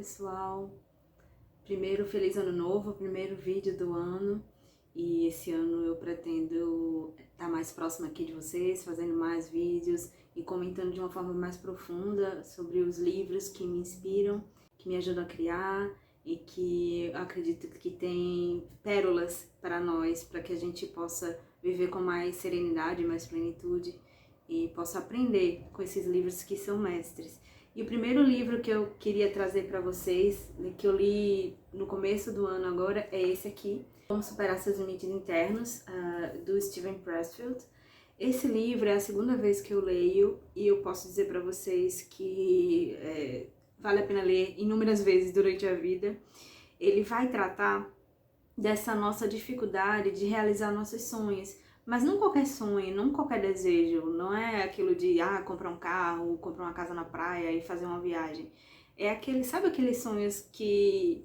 pessoal. Primeiro, feliz ano novo, primeiro vídeo do ano. E esse ano eu pretendo estar mais próxima aqui de vocês, fazendo mais vídeos e comentando de uma forma mais profunda sobre os livros que me inspiram, que me ajudam a criar e que eu acredito que tem pérolas para nós, para que a gente possa viver com mais serenidade, mais plenitude e possa aprender com esses livros que são mestres. E o primeiro livro que eu queria trazer para vocês, que eu li no começo do ano agora, é esse aqui, Como Superar Seus Limites Internos, do Steven Pressfield. Esse livro é a segunda vez que eu leio e eu posso dizer para vocês que vale a pena ler inúmeras vezes durante a vida. Ele vai tratar dessa nossa dificuldade de realizar nossos sonhos, mas não qualquer sonho, não qualquer desejo, não é aquilo de comprar um carro, comprar uma casa na praia e fazer uma viagem. É aquele, sabe aqueles sonhos que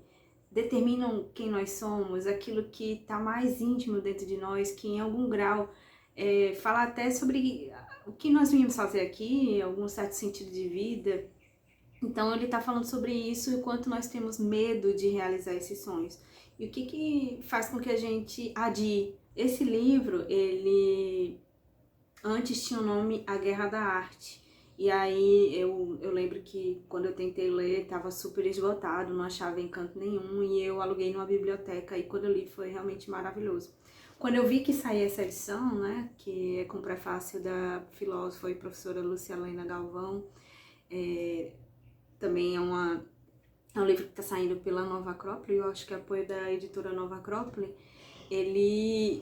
determinam quem nós somos, aquilo que está mais íntimo dentro de nós, que em algum grau fala até sobre o que nós viemos fazer aqui, algum certo sentido de vida. Então ele está falando sobre isso e o quanto nós temos medo de realizar esses sonhos. E o que faz com que a gente adie. Esse livro, ele antes tinha o nome A Guerra da Arte. E aí eu lembro que quando eu tentei ler, estava super esgotado, não achava encanto nenhum. E eu aluguei numa biblioteca e quando eu li foi realmente maravilhoso. Quando eu vi que saía essa edição, né, que é com o prefácio da filósofa e professora Luciana Galvão, também é um livro que está saindo pela Nova Acrópole, eu acho que é apoio da editora Nova Acrópole.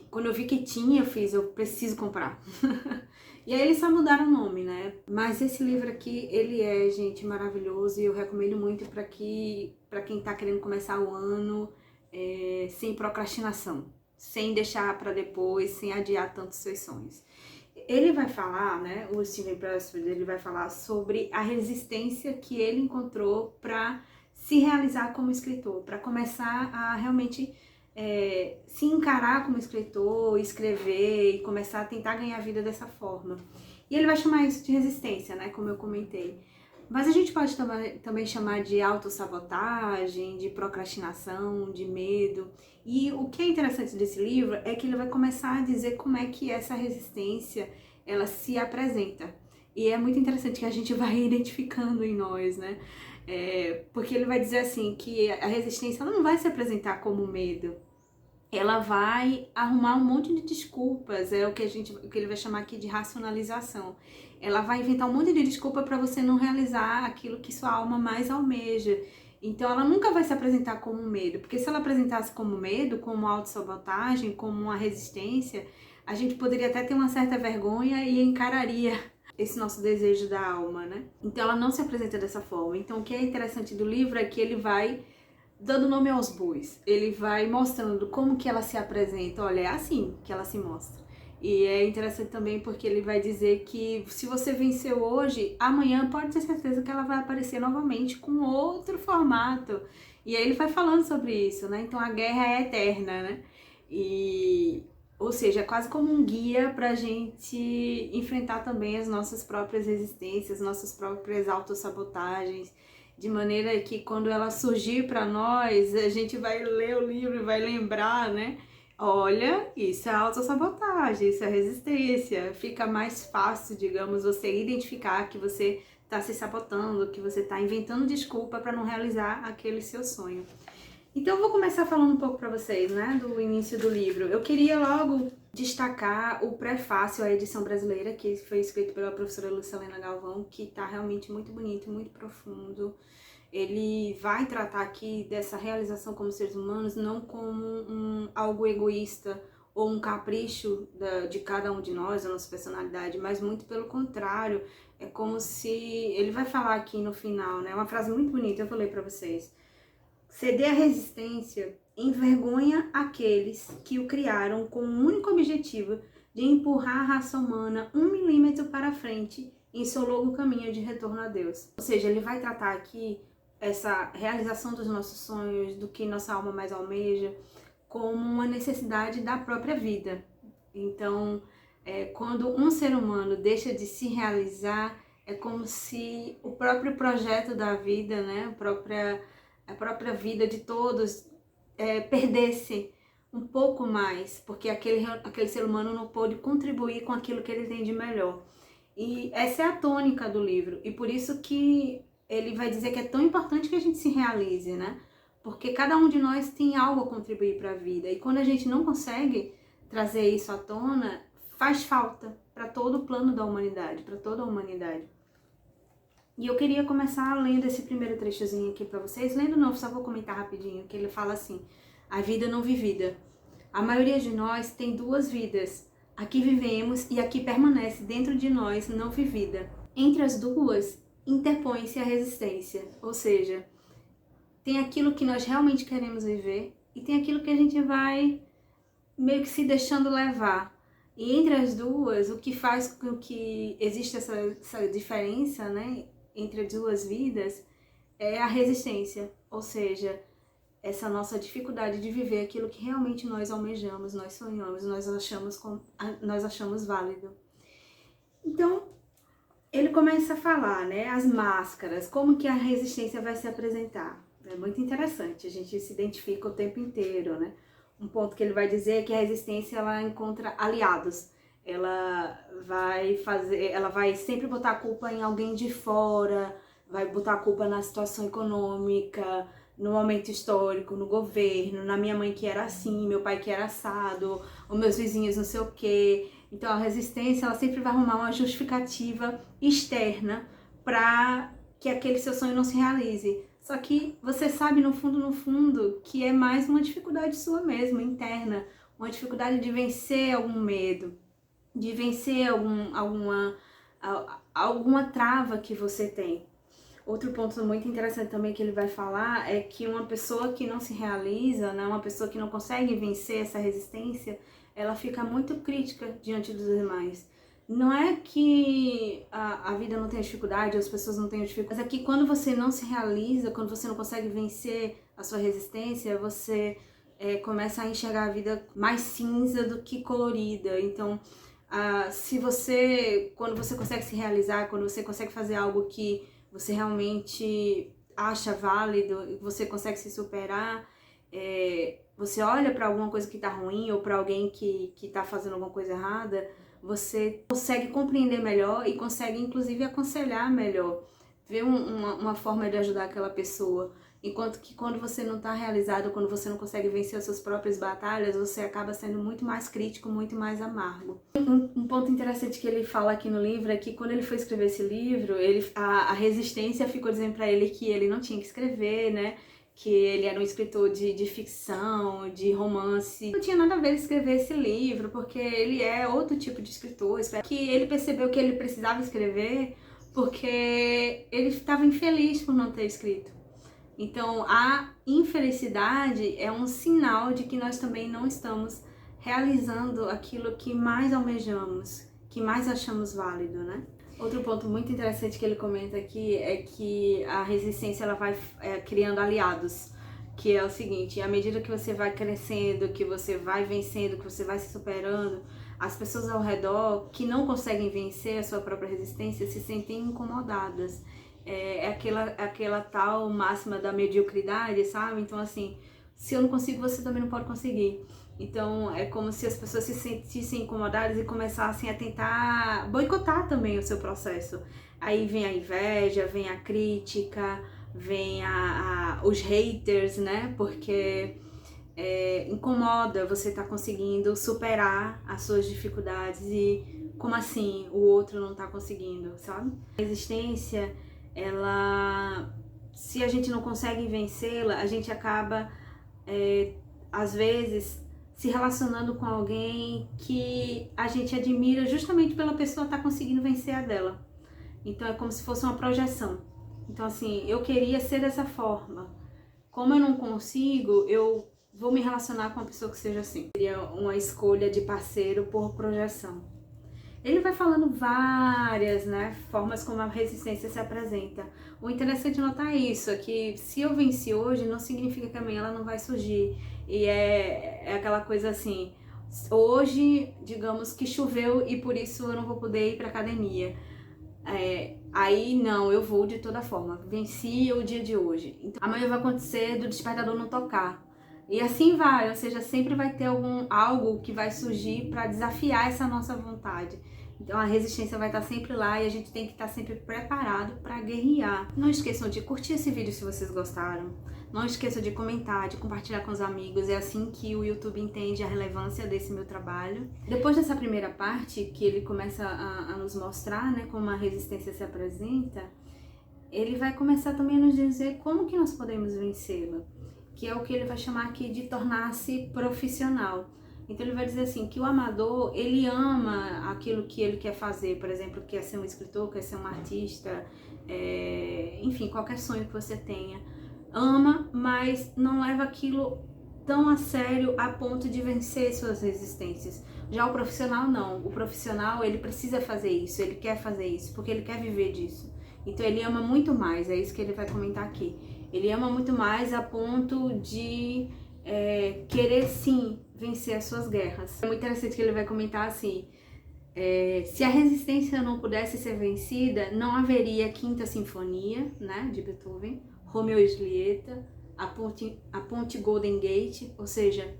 Quando eu vi que tinha, eu preciso comprar. E aí eles só mudaram o nome, né? Mas esse livro aqui, ele é, gente, maravilhoso e eu recomendo muito para quem tá querendo começar o ano sem procrastinação, sem deixar para depois, sem adiar tanto seus sonhos. Ele vai falar, né, o Steven Pressfield, ele vai falar sobre a resistência que ele encontrou para se realizar como escritor, para começar a realmente se encarar como escritor, escrever e começar a tentar ganhar a vida dessa forma. E ele vai chamar isso de resistência, né, como eu comentei. Mas a gente pode também chamar de autossabotagem, de procrastinação, de medo. E o que é interessante desse livro é que ele vai começar a dizer como é que essa resistência ela se apresenta. E é muito interessante que a gente vai identificando em nós, né? Porque ele vai dizer assim que a resistência ela não vai se apresentar como medo. Ela vai arrumar um monte de desculpas, é o que ele vai chamar aqui de racionalização. Ela vai inventar um monte de desculpa para você não realizar aquilo que sua alma mais almeja. Então ela nunca vai se apresentar como medo, porque se ela apresentasse como medo, como autossabotagem, como uma resistência, a gente poderia até ter uma certa vergonha e encararia esse nosso desejo da alma, né? Então ela não se apresenta dessa forma. Então o que é interessante do livro é que ele vai dando nome aos bois, ele vai mostrando como que ela se apresenta, olha, é assim que ela se mostra. E é interessante também porque ele vai dizer que se você venceu hoje, amanhã pode ter certeza que ela vai aparecer novamente com outro formato. E aí ele vai falando sobre isso, né? Então a guerra é eterna, né? Ou seja, é quase como um guia pra gente enfrentar também as nossas próprias resistências, nossas próprias autossabotagens, de maneira que quando ela surgir para nós, a gente vai ler o livro e vai lembrar, né? Olha, isso é autossabotagem, isso é resistência. Fica mais fácil, digamos, você identificar que você está se sabotando, que você está inventando desculpa para não realizar aquele seu sonho. Então eu vou começar falando um pouco para vocês, né, do início do livro. Eu queria logo destacar o prefácio à edição brasileira, que foi escrito pela professora Luciana Galvão, que está realmente muito bonito, muito profundo. Ele vai tratar aqui dessa realização como seres humanos não como algo egoísta ou um capricho de cada um de nós, da nossa personalidade, mas muito pelo contrário. É como se... Ele vai falar aqui no final, né, uma frase muito bonita, eu vou ler para vocês. Ceder à resistência envergonha aqueles que o criaram com o único objetivo de empurrar a raça humana 1 milímetro para frente em seu longo caminho de retorno a Deus. Ou seja, ele vai tratar aqui essa realização dos nossos sonhos, do que nossa alma mais almeja, como uma necessidade da própria vida. Então, quando um ser humano deixa de se realizar, é como se o próprio projeto da vida, né, a própria a própria vida de todos perdesse um pouco mais, porque aquele ser humano não pôde contribuir com aquilo que ele tem de melhor. E essa é a tônica do livro, e por isso que ele vai dizer que é tão importante que a gente se realize, né? Porque cada um de nós tem algo a contribuir para a vida, e quando a gente não consegue trazer isso à tona, faz falta para todo o plano da humanidade, para toda a humanidade. E eu queria começar lendo esse primeiro trechozinho aqui para vocês. Lendo não, só vou comentar rapidinho, que ele fala assim: a vida não vivida. A maioria de nós tem duas vidas. Aqui vivemos e aqui permanece dentro de nós não vivida. Entre as duas, interpõe-se a resistência. Ou seja, tem aquilo que nós realmente queremos viver e tem aquilo que a gente vai meio que se deixando levar. E entre as duas, o que faz com que exista essa diferença, né, entre as duas vidas, é a resistência, ou seja, essa nossa dificuldade de viver aquilo que realmente nós almejamos, nós sonhamos, nós achamos válido. Então, ele começa a falar, né, as máscaras, como que a resistência vai se apresentar. É muito interessante, a gente se identifica o tempo inteiro, né? Um ponto que ele vai dizer é que a resistência, ela encontra aliados. Ela vai sempre botar a culpa em alguém de fora, vai botar a culpa na situação econômica, no momento histórico, no governo, na minha mãe que era assim, meu pai que era assado, os meus vizinhos não sei o quê. Então a resistência, ela sempre vai arrumar uma justificativa externa para que aquele seu sonho não se realize. Só que você sabe no fundo, que é mais uma dificuldade sua mesmo, interna, uma dificuldade de vencer algum medo, de vencer alguma trava que você tem. Outro ponto muito interessante também que ele vai falar é que uma pessoa que não se realiza, né, uma pessoa que não consegue vencer essa resistência, ela fica muito crítica diante dos demais. Não é que a vida não tenha dificuldade, as pessoas não tenham dificuldade, mas é que quando você não se realiza, quando você não consegue vencer a sua resistência, você começa a enxergar a vida mais cinza do que colorida. Então, quando você consegue se realizar, quando você consegue fazer algo que você realmente acha válido, você consegue se superar, você olha para alguma coisa que tá ruim ou para alguém que tá fazendo alguma coisa errada, você consegue compreender melhor e consegue inclusive aconselhar melhor, ver uma forma de ajudar aquela pessoa. Enquanto que quando você não está realizado, quando você não consegue vencer as suas próprias batalhas, você acaba sendo muito mais crítico, muito mais amargo. Um ponto interessante que ele fala aqui no livro é que quando ele foi escrever esse livro, a resistência ficou dizendo para ele que ele não tinha que escrever, né? Que ele era um escritor de ficção, de romance. Não tinha nada a ver escrever esse livro, porque ele é outro tipo de escritor. Que ele percebeu que ele precisava escrever porque ele estava infeliz por não ter escrito. Então, a infelicidade é um sinal de que nós também não estamos realizando aquilo que mais almejamos, que mais achamos válido, né? Outro ponto muito interessante que ele comenta aqui é que a resistência ela vai criando aliados, que é o seguinte: à medida que você vai crescendo, que você vai vencendo, que você vai se superando, as pessoas ao redor que não conseguem vencer a sua própria resistência se sentem incomodadas. É aquela tal máxima da mediocridade, sabe? Então, assim, se eu não consigo, você também não pode conseguir. Então, é como se as pessoas se sentissem incomodadas e começassem a tentar boicotar também o seu processo. Aí vem a inveja, vem a crítica, vem os haters, né? Porque incomoda você estar conseguindo superar as suas dificuldades e como assim o outro não tá conseguindo, sabe? A resistência, se a gente não consegue vencê-la, a gente acaba, às vezes, se relacionando com alguém que a gente admira justamente pela pessoa estar conseguindo vencer a dela. Então é como se fosse uma projeção. Então assim, eu queria ser dessa forma. Como eu não consigo, eu vou me relacionar com uma pessoa que seja assim. Seria uma escolha de parceiro por projeção. Ele vai falando várias, né, formas como a resistência se apresenta. O interessante notar isso, é que se eu venci hoje, não significa que amanhã ela não vai surgir. E é aquela coisa assim, hoje, digamos que choveu e por isso eu não vou poder ir para academia. Aí não, eu vou de toda forma, venci o dia de hoje. Então, amanhã vai acontecer do despertador não tocar. E assim vai, ou seja, sempre vai ter algo que vai surgir para desafiar essa nossa vontade. Então a resistência vai estar sempre lá e a gente tem que estar sempre preparado para guerrear. Não esqueçam de curtir esse vídeo se vocês gostaram. Não esqueçam de comentar, de compartilhar com os amigos. É assim que o YouTube entende a relevância desse meu trabalho. Depois dessa primeira parte, que ele começa a nos mostrar, né, como a resistência se apresenta, ele vai começar também a nos dizer como que nós podemos vencê-la, que é o que ele vai chamar aqui de tornar-se profissional. Então ele vai dizer assim, que o amador, ele ama aquilo que ele quer fazer, por exemplo, quer ser um escritor, quer ser um artista, enfim, qualquer sonho que você tenha. Ama, mas não leva aquilo tão a sério a ponto de vencer suas resistências. Já o profissional não, o profissional ele precisa fazer isso, ele quer fazer isso, porque ele quer viver disso. Então ele ama muito mais, é isso que ele vai comentar aqui. Ele ama muito mais a ponto de querer sim vencer as suas guerras. É muito interessante que ele vai comentar assim, se a resistência não pudesse ser vencida, não haveria Quinta Sinfonia, né, de Beethoven, Romeu e Julieta, a ponte Golden Gate, ou seja,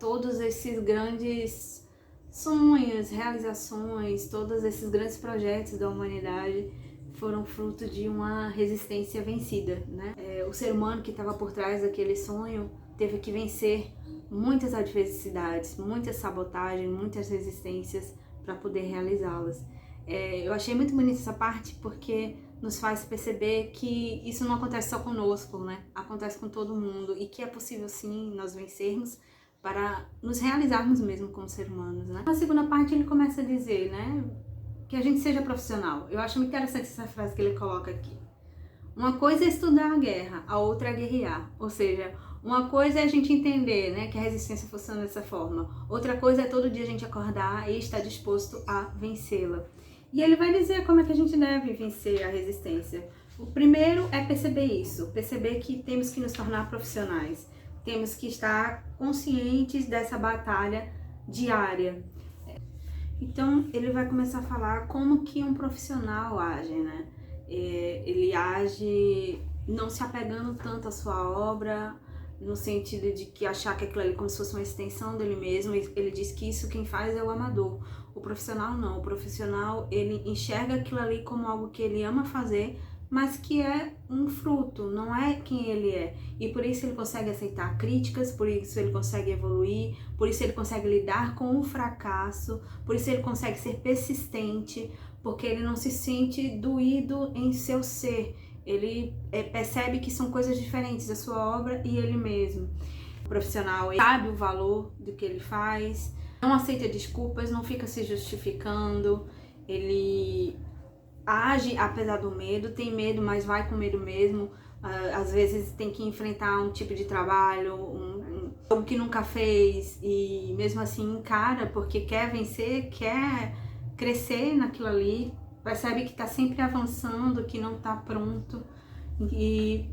todos esses grandes sonhos, realizações, todos esses grandes projetos da humanidade foram fruto de uma resistência vencida, né? O ser humano que estava por trás daquele sonho teve que vencer muitas adversidades, muitas sabotagens, muitas resistências para poder realizá-las. Eu achei muito bonita essa parte porque nos faz perceber que isso não acontece só conosco, né? Acontece com todo mundo e que é possível sim nós vencermos para nos realizarmos mesmo como seres humanos, né? Na segunda parte ele começa a dizer, né, que a gente seja profissional. Eu acho muito interessante essa frase que ele coloca aqui. Uma coisa é estudar a guerra, a outra é guerrear. Ou seja, uma coisa é a gente entender, né, que a resistência funciona dessa forma. Outra coisa é todo dia a gente acordar e estar disposto a vencê-la. E ele vai dizer como é que a gente deve vencer a resistência. O primeiro é perceber isso, perceber que temos que nos tornar profissionais. Temos que estar conscientes dessa batalha diária. Então, ele vai começar a falar como que um profissional age, né? Ele age não se apegando tanto à sua obra, no sentido de que achar que aquilo ali é como se fosse uma extensão dele mesmo. Ele diz que isso quem faz é o amador. O profissional não. O profissional, ele enxerga aquilo ali como algo que ele ama fazer, mas que é um fruto, não é quem ele é. E por isso ele consegue aceitar críticas, por isso ele consegue evoluir, por isso ele consegue lidar com o fracasso, por isso ele consegue ser persistente, porque ele não se sente doído em seu ser. Ele percebe que são coisas diferentes, a sua obra e ele mesmo. O profissional sabe o valor do que ele faz, não aceita desculpas, não fica se justificando, ele age apesar do medo, tem medo, mas vai com medo mesmo. Às vezes tem que enfrentar um tipo de trabalho, algo que nunca fez, e mesmo assim encara, porque quer vencer, quer crescer naquilo ali, percebe que está sempre avançando, que não está pronto. E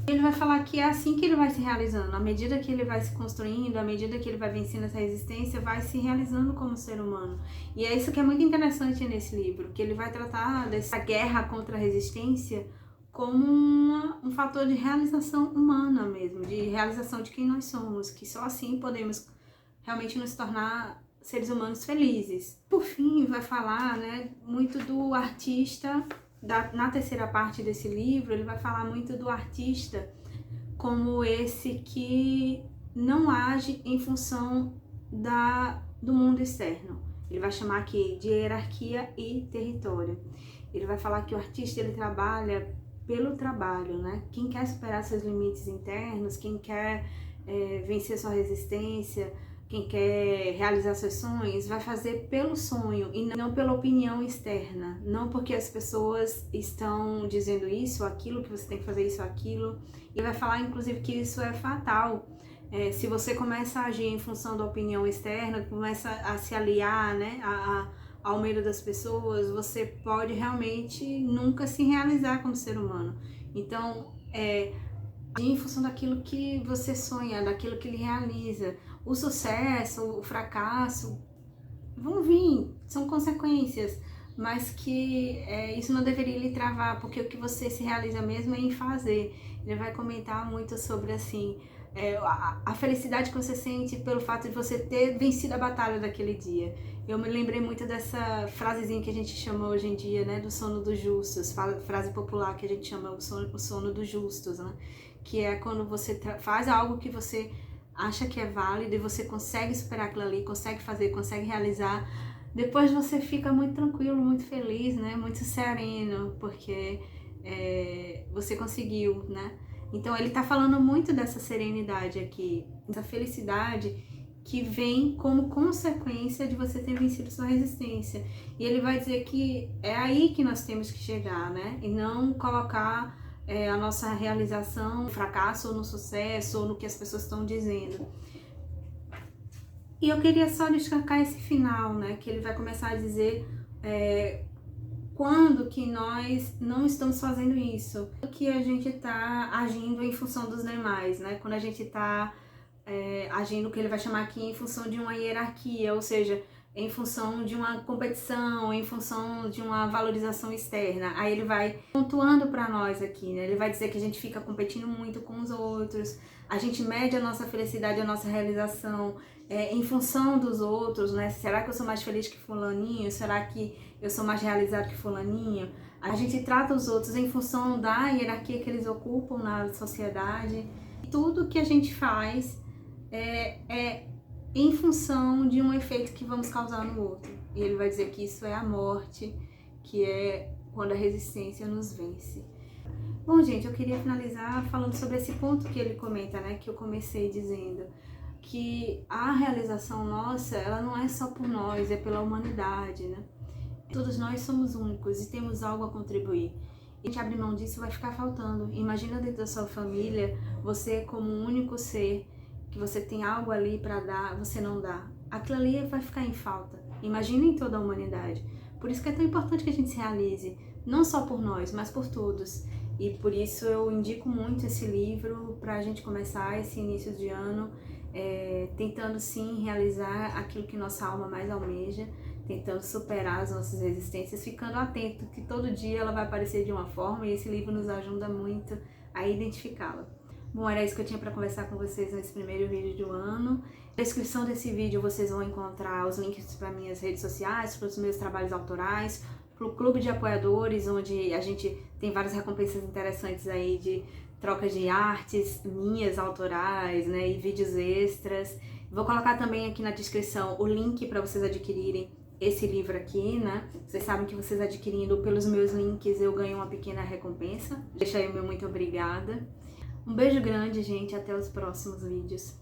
ele vai falar que é assim que ele vai se realizando, à medida que ele vai se construindo, à medida que ele vai vencendo essa resistência, vai se realizando como ser humano. E é isso que é muito interessante nesse livro, que ele vai tratar dessa guerra contra a resistência como um fator de realização humana mesmo, de realização de quem nós somos, que só assim podemos realmente nos tornar seres humanos felizes. Por fim, vai falar, né, muito do artista. Na terceira parte desse livro, ele vai falar muito do artista como esse que não age em função do mundo externo. Ele vai chamar aqui de hierarquia e território. Ele vai falar que o artista ele trabalha pelo trabalho, né? Quem quer superar seus limites internos, quem quer vencer sua resistência, quem quer realizar seus sonhos, vai fazer pelo sonho e não pela opinião externa. Não porque as pessoas estão dizendo isso ou aquilo, que você tem que fazer isso ou aquilo. E vai falar, inclusive, que isso é fatal. Se você começa a agir em função da opinião externa, começa a se aliar, né, ao medo das pessoas, você pode realmente nunca se realizar como ser humano. Então, em função daquilo que você sonha, daquilo que ele realiza. O sucesso, o fracasso vão vir, são consequências, mas que isso não deveria lhe travar, porque o que você se realiza mesmo é em fazer. Ele vai comentar muito sobre, assim, a felicidade que você sente pelo fato de você ter vencido a batalha daquele dia. Eu me lembrei muito dessa frasezinha que a gente chama hoje em dia, né, do sono dos justos, frase popular que a gente chama o sono dos justos, né, que é quando você faz algo que você acha que é válido e você consegue superar aquilo ali, consegue fazer, consegue realizar, depois você fica muito tranquilo, muito feliz, né, muito sereno, porque você conseguiu, né. Então ele tá falando muito dessa serenidade aqui, dessa felicidade que vem como consequência de você ter vencido sua resistência. E ele vai dizer que é aí que nós temos que chegar, né? E não colocar a nossa realização no fracasso ou no sucesso ou no que as pessoas estão dizendo. E eu queria só destacar esse final, né? Que ele vai começar a dizer quando que nós não estamos fazendo isso, que a gente está agindo em função dos demais, né? Quando a gente está agindo o que ele vai chamar aqui em função de uma hierarquia, ou seja, em função de uma competição, em função de uma valorização externa. Aí ele vai pontuando para nós aqui, né? Ele vai dizer que a gente fica competindo muito com os outros, a gente mede a nossa felicidade, a nossa realização em função dos outros, né? Será que eu sou mais feliz que fulaninho? Será que eu sou mais realizado que fulaninho? A gente trata os outros em função da hierarquia que eles ocupam na sociedade. Tudo que a gente faz é em função de um efeito que vamos causar no outro. E ele vai dizer que isso é a morte, que é quando a resistência nos vence. Bom, gente, eu queria finalizar falando sobre esse ponto que ele comenta, né, que eu comecei dizendo, que a realização nossa, ela não é só por nós, é pela humanidade, né? Todos nós somos únicos e temos algo a contribuir. E a gente abrir mão disso vai ficar faltando. Imagina dentro da sua família, você como um único ser, que você tem algo ali para dar, você não dá. Aquilo ali vai ficar em falta. Imagina em toda a humanidade. Por isso que é tão importante que a gente se realize, não só por nós, mas por todos. E por isso eu indico muito esse livro para a gente começar esse início de ano, tentando sim realizar aquilo que nossa alma mais almeja, tentando superar as nossas resistências, ficando atento que todo dia ela vai aparecer de uma forma e esse livro nos ajuda muito a identificá-la. Bom, era isso que eu tinha para conversar com vocês nesse primeiro vídeo do ano. Na descrição desse vídeo vocês vão encontrar os links para minhas redes sociais, para os meus trabalhos autorais, para o clube de apoiadores, onde a gente tem várias recompensas interessantes aí de troca de artes minhas autorais, né, e vídeos extras. Vou colocar também aqui na descrição o link para vocês adquirirem esse livro aqui, né? Vocês sabem que vocês adquirindo pelos meus links eu ganho uma pequena recompensa. Deixa aí o meu muito obrigada. Um beijo grande, gente, até os próximos vídeos.